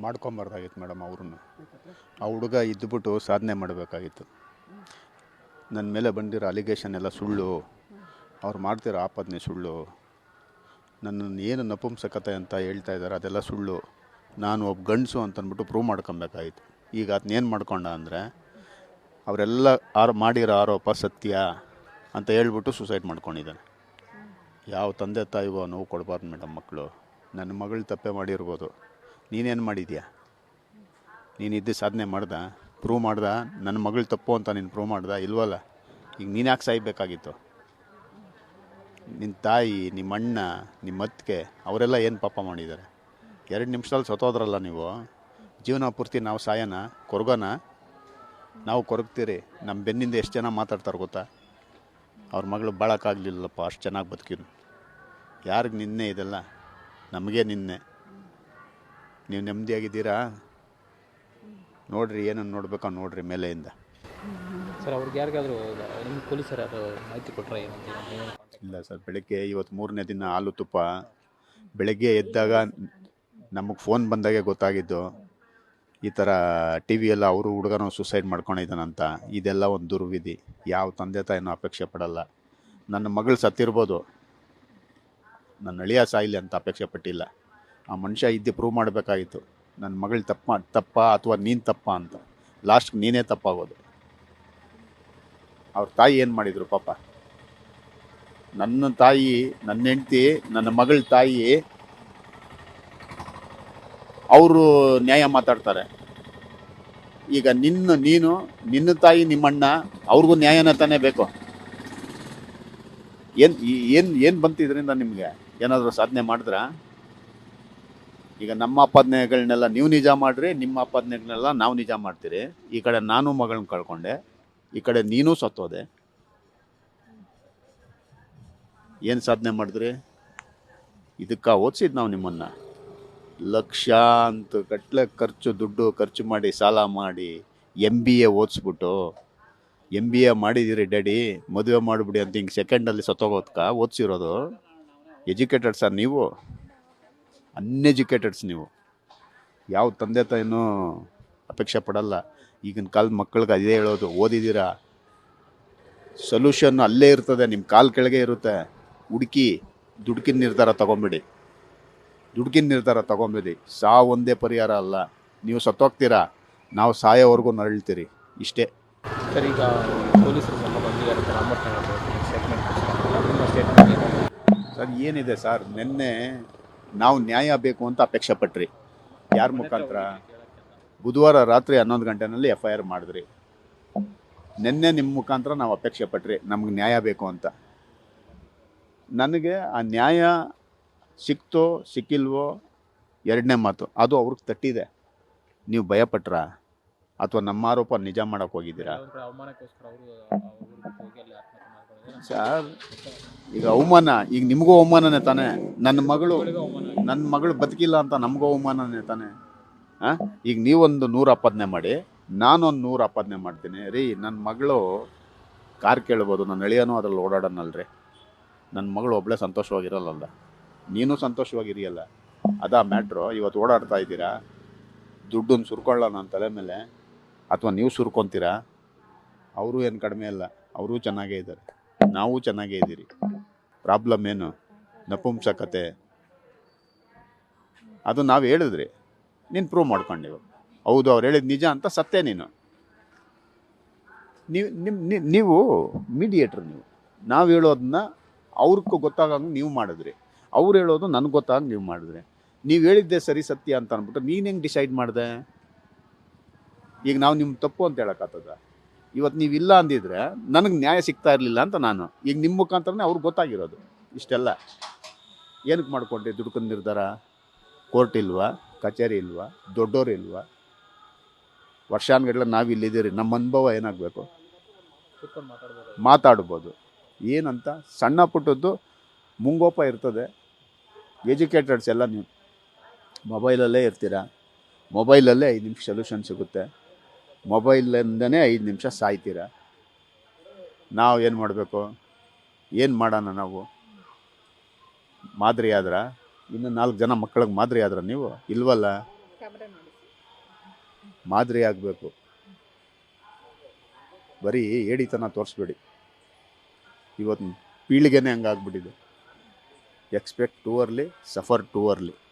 ಮಾಡ್ಕೊಬಾರ್ದಾಗಿತ್ತು madam. ಅವ್ರನ್ನ ಆ ಹುಡುಗ ಇದ್ದುಬಿಟ್ಟು ಸಾಧನೆ ಮಾಡಬೇಕಾಗಿತ್ತು. ನನ್ನ ಮೇಲೆ ಬಂದಿರೋ ಅಲಿಗೇಷನ್ ಎಲ್ಲ ಸುಳ್ಳು, ಅವ್ರು ಮಾಡ್ತಿರೋ ಆಪಾದನೆ ಸುಳ್ಳು, ನನ್ನನ್ನು ಏನು ನಪುಂಸಕತೆ ಅಂತ ಹೇಳ್ತಾ ಇದ್ದಾರೆ ಅದೆಲ್ಲ ಸುಳ್ಳು, ನಾನು ಒಬ್ಬ ಗಂಡಸು ಅಂತಂದ್ಬಿಟ್ಟು ಪ್ರೂವ್ ಮಾಡ್ಕೊಬೇಕಾಗಿತ್ತು. ಈಗ ಅದನ್ನೇನು ಮಾಡ್ಕೊಂಡ ಅಂದರೆ ಅವರೆಲ್ಲ ಮಾಡಿರೋ ಆರೋಪ ಸತ್ಯ ಅಂತ ಹೇಳ್ಬಿಟ್ಟು ಸೂಸೈಡ್ ಮಾಡ್ಕೊಂಡಿದ್ದಾನೆ. ಯಾವ ತಂದೆ ತಾಯಿಗೂ ನೋವು ಕೊಡಬಾರ್ದು ಮೇಡಮ್ ಮಕ್ಕಳು. ನನ್ನ ಮಗಳು ತಪ್ಪೆ ಮಾಡಿರ್ಬೋದು, ನೀನೇನು ಮಾಡಿದ್ಯಾ? ನೀನಿದ್ದು ಸಾಧನೆ ಮಾಡ್ದೆ, ಪ್ರೂವ್ ಮಾಡ್ದೆ, ನನ್ನ ಮಗಳು ತಪ್ಪು ಅಂತ ನೀನು ಪ್ರೂವ್ ಮಾಡ್ದೆ ಇಲ್ವಲ್ಲ? ಈಗ ನೀನು ಯಾಕೆ ಸಾಯ್ಬೇಕಾಗಿತ್ತು? ನಿನ್ನ ತಾಯಿ, ನಿಮ್ಮ ಅಣ್ಣ, ನಿಮ್ಮ ಅತ್ತಿಗೆ ಅವರೆಲ್ಲ ಏನು ಪಾಪ ಮಾಡಿದ್ದಾರೆ? 2 ನಿಮಿಷದಲ್ಲಿ ಸತ್ತೋದ್ರಲ್ಲ ನೀವು. ಜೀವನ ಪೂರ್ತಿ ನಾವು ಸಾಯನ ಕೊರಗೋಣ? ನಾವು ಕೊರಗ್ತೀರಿ. ನಮ್ಮ ಬೆನ್ನಿಂದ ಎಷ್ಟು ಜನ ಮಾತಾಡ್ತಾರೆ ಗೊತ್ತಾ? ಅವ್ರ ಮಗಳು ಬಾಳಕ್ಕಾಗಲಿಲ್ಲಪ್ಪ, ಅಷ್ಟು ಚೆನ್ನಾಗಿ ಬದುಕಿನು. ಯಾರಿಗೆ ನಿನ್ನೆ ಇದೆಲ್ಲ? ನಮಗೆ ನಿನ್ನೆ. ನೀವು ನೆಮ್ಮದಿಯಾಗಿದ್ದೀರಾ? ನೋಡಿರಿ, ಏನನ್ನು ನೋಡ್ಬೇಕೋ ನೋಡಿರಿ ಮೇಲೆಯಿಂದ. ಸರ್ ಅವ್ರಿಗೆ ಯಾರಿಗಾದರೂ ನಿಮ್ಮ ಪೊಲೀಸರು ಯಾರು ಮಾಹಿತಿ ಕೊಟ್ಟರೆ? ಇಲ್ಲ ಸರ್, ಬೆಳಗ್ಗೆ ಇವತ್ತು 3ನೇ ದಿನ ಹಾಲು ತುಪ್ಪ. ಬೆಳಗ್ಗೆ ಎದ್ದಾಗ ನಮಗೆ ಫೋನ್ ಬಂದಾಗೆ ಗೊತ್ತಾಗಿದ್ದು ಈ ಥರ ಟಿ ವಿಯೆಲ್ಲ ಅವರು ಹುಡುಗನೂ ಸೂಸೈಡ್ ಮಾಡ್ಕೊಂಡಿದ್ದಾನಂತ. ಇದೆಲ್ಲ ಒಂದು ದುರ್ವಿಧಿ. ಯಾವ ತಂದೆ ತಾಯಿನೂ ಅಪೇಕ್ಷೆ ಪಡಲ್ಲ. ನನ್ನ ಮಗಳು ಸತ್ತಿರ್ಬೋದು, ನನ್ನ ಅಳಿಯ ಸಾಯಿಲಿ ಅಂತ ಅಪೇಕ್ಷೆ ಪಟ್ಟಿಲ್ಲ. ಆ ಮನುಷ್ಯ ಇದ್ದು ಪ್ರೂವ್ ಮಾಡಬೇಕಾಗಿತ್ತು ನನ್ನ ಮಗಳು ತಪ್ಪ ಅಥವಾ ನೀನು ತಪ್ಪ ಅಂತ. ಲಾಸ್ಟ್ಗೆ ನೀನೇ ತಪ್ಪಾಗೋದು. ಅವ್ರ ತಾಯಿ ಏನು ಮಾಡಿದರು ಪಾಪ? ನನ್ನ ತಾಯಿ, ನನ್ನ ಹೆಂಡತಿ, ನನ್ನ ಮಗಳ ತಾಯಿ ಅವರು ನ್ಯಾಯ ಮಾತಾಡ್ತಾರೆ. ಈಗ ನಿನ್ನ ತಾಯಿ, ನಿಮ್ಮಣ್ಣ ಅವ್ರಿಗೂ ನ್ಯಾಯನ ತಾನೇ ಬೇಕು. ಏನು ಬಂತು ಇದರಿಂದ? ನಿಮಗೆ ಏನಾದರೂ ಸಾಧನೆ ಮಾಡಿದ್ರಾ? ಈಗ ನಮ್ಮ ಆಪಾದನೆಗಳನ್ನೆಲ್ಲ ನೀವು ನಿಜ ಮಾಡಿರಿ, ನಿಮ್ಮ ಆಪಾದನೆಗಳನ್ನೆಲ್ಲ ನಾವು ನಿಜ ಮಾಡ್ತೀರಿ. ಈ ಕಡೆ ನಾನು ಮಗಳನ್ನ ಕಳ್ಕೊಂಡೆ, ಈ ಕಡೆ ನೀನೂ ಸತ್ತೋದೆ. ಏನು ಸಾಧನೆ ಮಾಡಿದ್ರಿ? ಇದಕ್ಕೆ ಓದಿಸಿದ್ದು ನಾವು ನಿಮ್ಮನ್ನು. ಲಕ್ಷಾಂತರ ಗಟ್ಟಲೆ ದುಡ್ಡು ಖರ್ಚು ಮಾಡಿ, ಸಾಲ ಮಾಡಿ MBA ಓದಿಸ್ಬಿಟ್ಟು, MBA ಮಾಡಿದ್ದೀರಿ ಡ್ಯಾಡಿ, ಮದುವೆ ಮಾಡಿಬಿಡಿ ಅಂತ ಹಿಂಗೆ ಸೆಕೆಂಡಲ್ಲಿ ಸತ್ತೋಗೋದಕ್ಕೆ ಓದಿಸಿರೋದು. ಎಜುಕೇಟೆಡ್ ಸರ್ ನೀವು, ಅನ್ಎಜುಕೇಟೆಡ್ಸ್ ನೀವು. ಯಾವ ತಂದೆ ತಾಯಿನೂ ಅಪೇಕ್ಷೆ ಪಡಲ್ಲ. ಈಗಿನ ಕಾಲದ ಮಕ್ಕಳಿಗೆ ಅದೇ ಹೇಳೋದು, ಓದಿದ್ದೀರಾ, ಸೊಲ್ಯೂಷನ್ ಅಲ್ಲೇ ಇರ್ತದೆ, ನಿಮ್ಮ ಕಾಲು ಕೆಳಗೆ ಇರುತ್ತೆ. ಹುಡುಕಿ ದುಡ್ಕಿನ ನಿರ್ಧಾರ ತಗೊಂಬಿಡಿ. ಸಾವು ಒಂದೇ ಪರಿಹಾರ ಅಲ್ಲ. ನೀವು ಸತ್ತೋಗ್ತೀರಾ, ನಾವು ಸಾಯೋವರೆಗೂ ನರಳ್ತೀರಿ. ಇಷ್ಟೇ ಸರ್. ಈಗ ಪೊಲೀಸರು ಸರ್ ಏನಿದೆ ಸರ್, ನಿನ್ನೆ ನಾವು ನ್ಯಾಯ ಬೇಕು ಅಂತ ಅಪೇಕ್ಷೆ ಪಟ್ರಿ. ಯಾರ ಮುಖಾಂತರ? ಬುಧವಾರ ರಾತ್ರಿ 11 ಗಂಟೆನಲ್ಲಿ FIR ಮಾಡಿದ್ರಿ. ನಿನ್ನೆ ನಿಮ್ಮ ಮುಖಾಂತರ ನಾವು ಅಪೇಕ್ಷೆ ಪಟ್ರಿ, ನಮ್ಗೆ ನ್ಯಾಯ ಬೇಕು ಅಂತ. ನನಗೆ ಆ ನ್ಯಾಯ ಸಿಕ್ತೋ ಸಿಕ್ಕಿಲ್ವೋ ಎರಡನೇ ಮಾತು, ಅದು ಅವ್ರಿಗೆ ತಟ್ಟಿದೆ. ನೀವು ಭಯಪಟ್ರ ಅಥವಾ ನಮ್ಮ ಆರೋಪ ನಿಜ ಮಾಡೋಕ್ಕೆ ಹೋಗಿದ್ದೀರಾ? ಸರ್ ಈಗ ಅವಮಾನ, ಈಗ ನಿಮಗೂ ಅವಮಾನನೇ ತಾನೇ. ನನ್ನ ಮಗಳು ಬದುಕಿಲ್ಲ ಅಂತ ನಮಗೂ ಅವಮಾನನೇ ತಾನೇ. ಈಗ ನೀವೊಂದು 100 ಆಪಾದನೆ ಮಾಡಿ, ನಾನೊಂದು 100 ಆಪಾದನೆ ಮಾಡ್ತೀನಿ ರೀ. ನನ್ನ ಮಗಳು ಕಾರ್ ಕೇಳ್ಬೋದು, ನನ್ನ ಅಳಿಯನೂ ಅದ್ರಲ್ಲಿ ಓಡಾಡೋಣಲ್ರಿ. ನನ್ನ ಮಗಳು ಒಬ್ಬಳೇ ಸಂತೋಷವಾಗಿರಲ್ಲ, ನೀನು ಸಂತೋಷವಾಗಿರಿಯಲ್ಲ. ಅದಾ ಮ್ಯಾಟ್ರು. ಇವತ್ತು ಓಡಾಡ್ತಾ ಇದ್ದೀರಾ, ದುಡ್ಡನ್ನು ಸುರ್ಕೊಳ್ಳೋಣ ನನ್ನ ತಲೆ ಮೇಲೆ, ಅಥವಾ ನೀವು ಸುರ್ಕೊತೀರಾ? ಅವರು ಏನು ಕಡಿಮೆ ಅಲ್ಲ, ಅವರು ಚೆನ್ನಾಗೇ ಇದ್ದಾರೆ, ನಾವು ಚೆನ್ನಾಗೇ ಇದ್ದೀರಿ. ಪ್ರಾಬ್ಲಮ್ ಏನು? ನಪುಂಸಕತೆ. ಅದು ನಾವು ಹೇಳಿದ್ರಿ, ನೀನು ಪ್ರೂವ್ ಮಾಡ್ಕೊಂಡಿವು. ಹೌದು, ಅವ್ರು ಹೇಳಿದ ನಿಜ ಅಂತ ಸತ್ತೇ ನೀನು. ನೀವು ಮೀಡಿಯೇಟ್ರ್. ನಾವು ಹೇಳೋದನ್ನ ಅವ್ರಿಗೂ ಗೊತ್ತಾಗಂಗೆ ನೀವು ಮಾಡಿದ್ರಿ, ಅವ್ರು ಹೇಳೋದು ನನಗೆ ಗೊತ್ತಾಗಂಗೆ ನೀವು ಮಾಡಿದ್ರಿ. ನೀವು ಹೇಳಿದ್ದೆ ಸರಿ ಸತ್ಯ ಅಂತ ಅಂದ್ಬಿಟ್ಟು ನೀನು ಹೆಂಗೆ ಡಿಸೈಡ್ ಮಾಡಿದೆ? ಈಗ ನಾವು ನಿಮ್ಮ ತಪ್ಪು ಅಂತ ಹೇಳೋಕ್ಕಾಗ್ತದ? ಇವತ್ತು ನೀವು ಇಲ್ಲ ಅಂದಿದ್ರೆ ನನಗೆ ನ್ಯಾಯ ಸಿಗ್ತಾ ಇರಲಿಲ್ಲ ಅಂತ ನಾನು. ಈಗ ನಿಮ್ಮ ಮುಖಾಂತರನೇ ಅವ್ರಿಗೆ ಗೊತ್ತಾಗಿರೋದು. ಇಷ್ಟೆಲ್ಲ ಏನಕ್ಕೆ ಮಾಡ್ಕೊಂಡ್ರಿ? ದುಡ್ಕೊಂಡು ನಿರ್ಧಾರ. ಕೋರ್ಟ್ ಇಲ್ವಾ? ಕಚೇರಿ ಇಲ್ವಾ? ದೊಡ್ಡೋರು ಇಲ್ವಾ? ವರ್ಷಾನುಗಟ್ಟಲೆ ನಾವು ಇಲ್ಲಿದ್ದೀರಿ, ನಮ್ಮ ಅನುಭವ ಏನಾಗಬೇಕು? ಮಾತಾಡ್ಬೋದು. ಏನಂತ ಸಣ್ಣ ಪುಟ್ಟದ್ದು ಮುಂಗೋಪ ಇರ್ತದೆ. ಎಜುಕೇಟೆಡ್ಸ್ ಎಲ್ಲ ನೀವು ಮೊಬೈಲಲ್ಲೇ ಇರ್ತೀರ. ಮೊಬೈಲಲ್ಲೇ 5 ನಿಮಿಷ ಸೊಲ್ಯೂಷನ್ ಸಿಗುತ್ತೆ. ಮೊಬೈಲಿಂದನೇ 5 ನಿಮಿಷ ಸಾಯ್ತೀರ. ನಾವು ಏನು ಮಾಡಬೇಕು? ಏನು ಮಾಡೋಣ? ನಾವು ಮಾದರಿ ಆದ್ರೆ ಇನ್ನು 4 ಜನ ಮಕ್ಕಳಿಗೆ ಮಾದರಿ ಆದ್ರೆ ನೀವು ಇಲ್ವಲ್ಲ. ಮಾದರಿ ಆಗಬೇಕು. ಬರೀ ಏಡಿತನ ತೋರಿಸ್ಬೇಡಿ. ಇವತ್ತು ಪೀಳಿಗೆನೇ ಹಂಗಾಗ್ಬಿಟ್ಟಿದೆ. Expect too early, suffer too early.